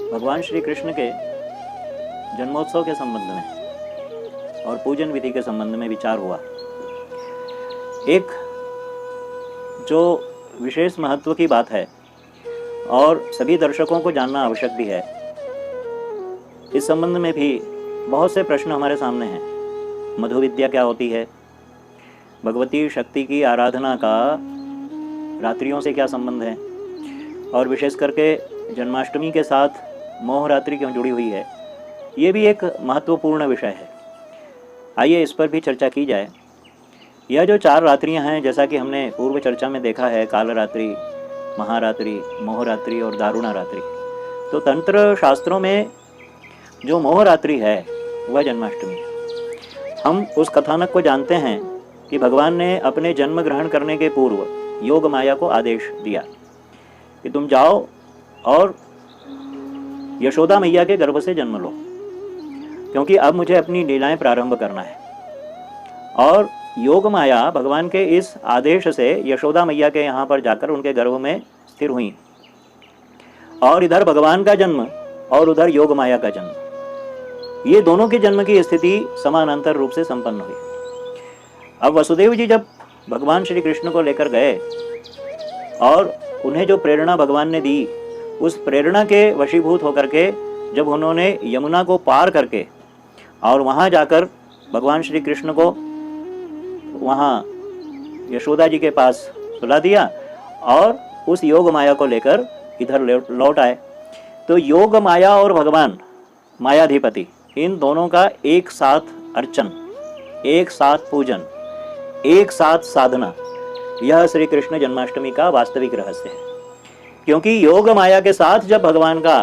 भगवान श्री कृष्ण के जन्मोत्सव के संबंध में और पूजन विधि के संबंध में विचार हुआ। एक जो विशेष महत्व की बात है और सभी दर्शकों को जानना आवश्यक भी है, इस संबंध में भी बहुत से प्रश्न हमारे सामने हैं। मधु विद्या क्या होती है? भगवती शक्ति की आराधना का रात्रियों से क्या संबंध है? और विशेष करके जन्माष्टमी के साथ मोह रात्रि क्यों जुड़ी हुई है? ये भी एक महत्वपूर्ण विषय है। आइए इस पर भी चर्चा की जाए। यह जो 4 रात्रियां हैं, जैसा कि हमने पूर्व चर्चा में देखा है, काल रात्रि, महारात्रि, मोह रात्रि और दारुणा रात्रि। तो तंत्र शास्त्रों में जो मोह रात्रि है वह जन्माष्टमी है। हम उस कथानक को जानते हैं कि भगवान ने अपने जन्म ग्रहण करने के पूर्व योग माया को आदेश दिया कि तुम जाओ और यशोदा मैया के गर्भ से जन्म लो, क्योंकि अब मुझे अपनी लीलाएं प्रारंभ करना है। और योग माया भगवान के इस आदेश से यशोदा मैया के यहाँ पर जाकर उनके गर्भ में स्थिर हुई। और इधर भगवान का जन्म और उधर योग माया का जन्म, ये दोनों के जन्म की स्थिति समानांतर रूप से संपन्न हुई। अब वसुदेव जी जब भगवान श्री कृष्ण को लेकर गए और उन्हें जो प्रेरणा भगवान ने दी, उस प्रेरणा के वशीभूत होकर के जब उन्होंने यमुना को पार करके और वहाँ जाकर भगवान श्री कृष्ण को वहाँ यशोदा जी के पास सुला दिया और उस योग माया को लेकर इधर लौट आए, तो योग माया और भगवान मायाधिपति, इन दोनों का एक साथ अर्चन, एक साथ पूजन, एक साथ साधना, यह श्री कृष्ण जन्माष्टमी का वास्तविक रहस्य है। क्योंकि योग माया के साथ जब भगवान का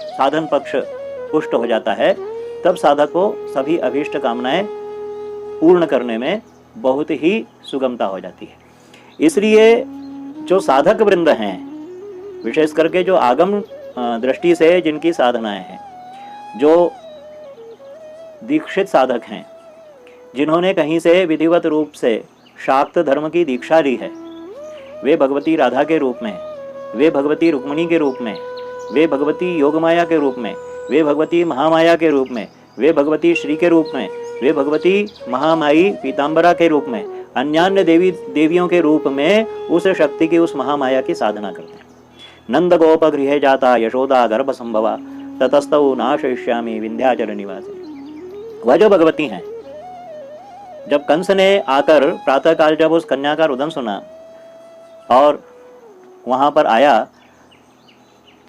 साधन पक्ष पुष्ट हो जाता है, तब साधक को सभी अभीष्ट कामनाएं पूर्ण करने में बहुत ही सुगमता हो जाती है। इसलिए जो साधक वृंद हैं, विशेष करके जो आगम दृष्टि से जिनकी साधनाएं हैं, जो दीक्षित साधक हैं, जिन्होंने कहीं से विधिवत रूप से शाक्त धर्म की दीक्षा ली है, वे भगवती राधा के रूप में, वे भगवती रुक्मिणी के रूप में, वे भगवती योगमाया के रूप में, वे भगवती महामाया के रूप में, वे भगवती श्री के रूप में, वे भगवती महामाई पीताम्बरा के रूप में, अन्यान्य देवियों के रूप में उस शक्ति की, उस महामाया की साधना करते हैं। नंद गोप गृहे जाता यशोदा गर्भ संभवा ततस्तौ नाशयिष्यामि विंध्याचल निवासे। वह जो भगवती हैं, जब कंस ने आकर प्रातःकाल जब उस कन्या का रुदन सुना और वहाँ पर आया,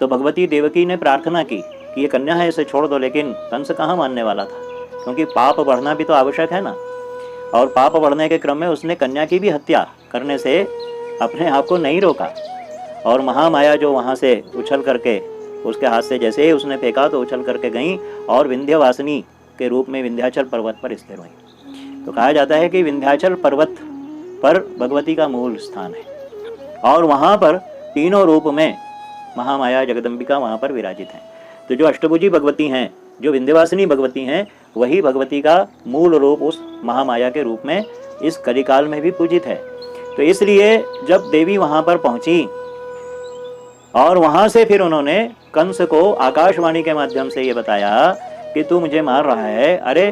तो भगवती देवकी ने प्रार्थना की कि ये कन्या है, इसे छोड़ दो। लेकिन कंस कहाँ मानने वाला था, क्योंकि पाप बढ़ना भी तो आवश्यक है ना। और पाप बढ़ने के क्रम में उसने कन्या की भी हत्या करने से अपने आप को नहीं रोका। और महामाया जो वहाँ से उछल करके उसके हाथ से जैसे ही उसने फेंका तो उछल करके गई और विंध्यवासिनी के रूप में विंध्याचल पर्वत पर स्थिर हुई। तो कहा जाता है कि विंध्याचल पर्वत पर भगवती का मूल स्थान है और वहाँ पर तीनों रूप में महामाया जगदम्बिका वहाँ पर विराजित हैं। तो जो अष्टभुजी भगवती हैं, जो विंध्यवासिनी भगवती हैं, वही भगवती का मूल रूप उस महामाया के रूप में इस कलिकाल में भी पूजित है। तो इसलिए जब देवी वहाँ पर पहुँची और वहाँ से फिर उन्होंने कंस को आकाशवाणी के माध्यम से ये बताया कि तू मुझे मार रहा है, अरे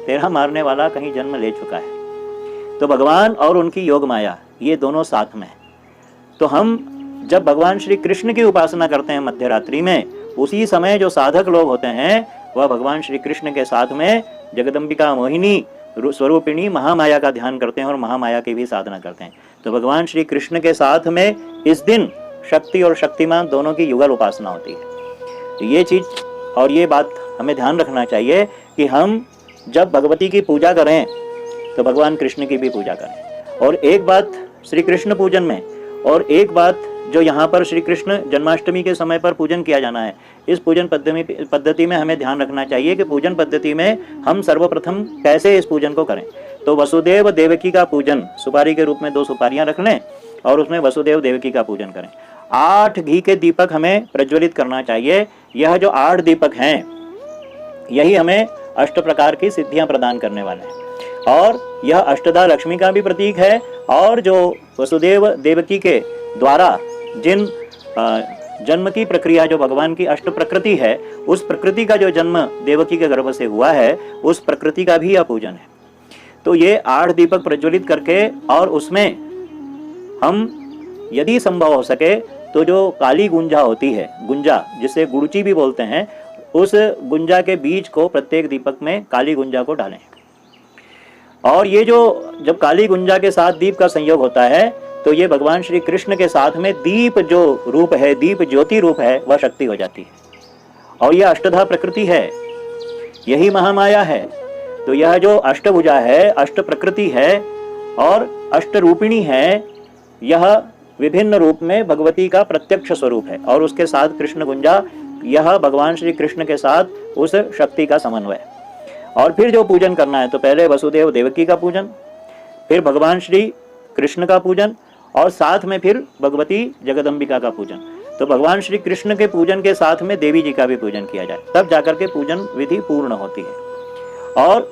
तेरा मारने वाला कहीं जन्म ले चुका है। तो भगवान और उनकी योग माया, ये दोनों साथ में। तो हम जब भगवान श्री कृष्ण की उपासना करते हैं मध्य रात्रि में, उसी समय जो साधक लोग होते हैं वह भगवान श्री कृष्ण के साथ में जगदम्बिका मोहिनी स्वरूपिणी महामाया का ध्यान करते हैं और महामाया की भी साधना करते हैं। तो भगवान श्री कृष्ण के साथ में इस दिन शक्ति और शक्तिमान दोनों की युगल उपासना होती है। तो ये चीज और ये बात हमें ध्यान रखना चाहिए कि हम जब भगवती की पूजा करें तो भगवान कृष्ण की भी पूजा करें। और एक बात श्री कृष्ण पूजन में, और एक बात जो यहाँ पर श्री कृष्ण जन्माष्टमी के समय पर पूजन किया जाना है, इस पूजन पद्धति में हमें ध्यान रखना चाहिए कि पूजन पद्धति में हम सर्वप्रथम कैसे इस पूजन को करें। तो वसुदेव देवकी का पूजन, सुपारी के रूप में 2 सुपारियां रख लें और उसमें वसुदेव देवकी का पूजन करें। 8 घी के दीपक हमें प्रज्वलित करना चाहिए। यह जो 8 दीपक हैं, यही हमें 8 प्रकार की सिद्धियां प्रदान करने वाले हैं। और यह अष्टदा लक्ष्मी का भी प्रतीक है। और जो वसुदेव देवकी के द्वारा जिन जन्म की प्रक्रिया जो भगवान की अष्ट प्रकृति है, उस प्रकृति का जो जन्म देवकी के गर्भ से हुआ है, उस प्रकृति का भी यह पूजन है। तो ये 8 दीपक प्रज्वलित करके और उसमें हम यदि संभव हो सके तो जो काली गुंजा होती है, गुंजा जिसे गुड़ची भी बोलते हैं, उस गुंजा के बीज को प्रत्येक दीपक में काली गुंजा को डालें। और ये जो जब काली गुंजा के साथ दीप का संयोग होता है तो ये भगवान श्री कृष्ण के साथ में दीप जो रूप है, दीप ज्योति रूप है, वह शक्ति हो जाती है। और यह अष्टधा प्रकृति है, यही महामाया है। तो यह जो अष्टभुजा है, अष्ट प्रकृति है और अष्ट रूपिणी है, यह विभिन्न रूप में भगवती का प्रत्यक्ष स्वरूप है। और उसके साथ कृष्ण गुंजा, यह भगवान श्री कृष्ण के साथ उस शक्ति का समन्वय। और फिर जो पूजन करना है तो पहले वसुदेव देवकी का पूजन, फिर भगवान श्री कृष्ण का पूजन और साथ में फिर भगवती जगदम्बिका का पूजन। तो भगवान श्री कृष्ण के पूजन के साथ में देवी जी का भी पूजन किया जाए, तब जाकर के पूजन विधि पूर्ण होती है। और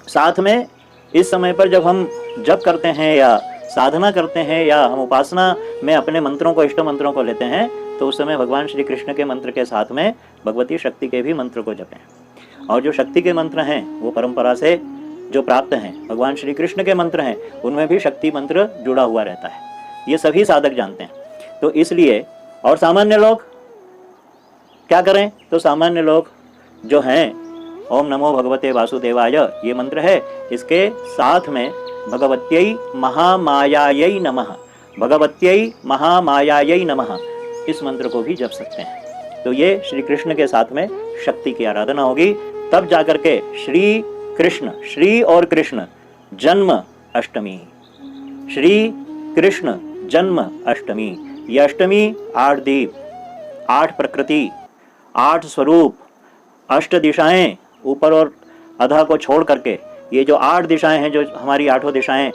साथ में इस समय पर जब हम जप करते हैं या साधना करते हैं या हम उपासना में अपने मंत्रों को, इष्ट मंत्रों को लेते हैं, तो उस समय भगवान श्री कृष्ण के मंत्र के साथ में भगवती शक्ति के भी मंत्र को जपें। और जो शक्ति के मंत्र हैं वो परंपरा से जो प्राप्त हैं, भगवान श्री कृष्ण के मंत्र हैं, उनमें भी शक्ति मंत्र जुड़ा हुआ रहता है। ये सभी साधक जानते हैं। तो इसलिए, और सामान्य लोग क्या करें, तो सामान्य लोग जो हैं, ओम नमो भगवते वासुदेवाय ये मंत्र है, इसके साथ में भगवत्यै महामायायै नमः, भगवत्यै महामायायै नमः, इस मंत्र को भी जप सकते हैं। तो ये श्री कृष्ण के साथ में शक्ति की आराधना होगी, तब जाकर के श्री कृष्ण, श्री और कृष्ण जन्म अष्टमी, श्री कृष्ण जन्म अष्टमी। ये अष्टमी 8 दीप, 8 प्रकृति, 8 स्वरूप, 8 दिशाएं, ऊपर और अधा को छोड़ करके ये जो 8 दिशाएं हैं, जो हमारी 8 दिशाएं,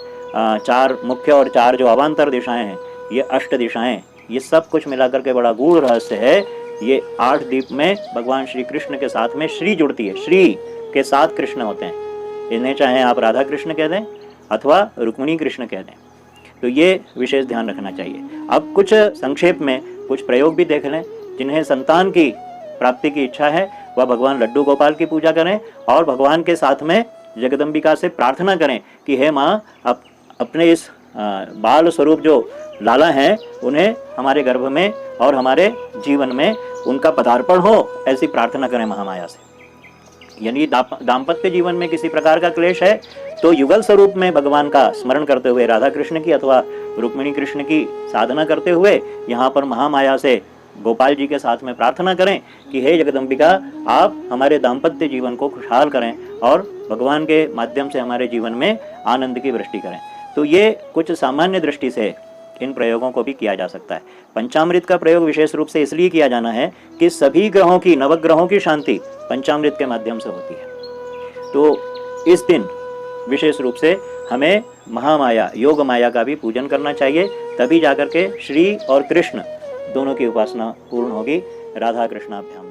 4 मुख्य और 4 जो अवान्तर दिशाएं हैं, ये 8 दिशाएं, ये सब कुछ मिलाकर के बड़ा गूढ़ रहस्य है। ये 8 दीप में भगवान श्री कृष्ण के साथ में श्री जुड़ती है, श्री के साथ कृष्ण होते हैं। इन्हें चाहे आप राधा कृष्ण कह दें अथवा रुक्मिणी कृष्ण कह दें। तो ये विशेष ध्यान रखना चाहिए। अब कुछ संक्षेप में कुछ प्रयोग भी देख लें। जिन्हें संतान की प्राप्ति की इच्छा है वह भगवान लड्डू गोपाल की पूजा करें और भगवान के साथ में जगदम्बिका से प्रार्थना करें कि हे माँ, अपने इस बाल स्वरूप जो लाला हैं उन्हें हमारे गर्भ में और हमारे जीवन में उनका पदार्पण हो, ऐसी प्रार्थना करें महामाया से। यानी दाम्पत्य जीवन में किसी प्रकार का क्लेश है तो युगल स्वरूप में भगवान का स्मरण करते हुए, राधा कृष्ण की अथवा रुक्मिणी कृष्ण की साधना करते हुए यहाँ पर महामाया से गोपाल जी के साथ में प्रार्थना करें कि हे जगदम्बिका, आप हमारे दाम्पत्य जीवन को खुशहाल करें और भगवान के माध्यम से हमारे जीवन में आनंद की वृष्टि करें। तो ये कुछ सामान्य दृष्टि से इन प्रयोगों को भी किया जा सकता है। पंचामृत का प्रयोग विशेष रूप से इसलिए किया जाना है कि सभी ग्रहों की, नवग्रहों की शांति पंचामृत के माध्यम से होती है। तो इस दिन विशेष रूप से हमें महामाया, योग माया का भी पूजन करना चाहिए, तभी जाकर के श्री और कृष्ण दोनों की उपासना पूर्ण होगी। राधा कृष्णाभ्याम।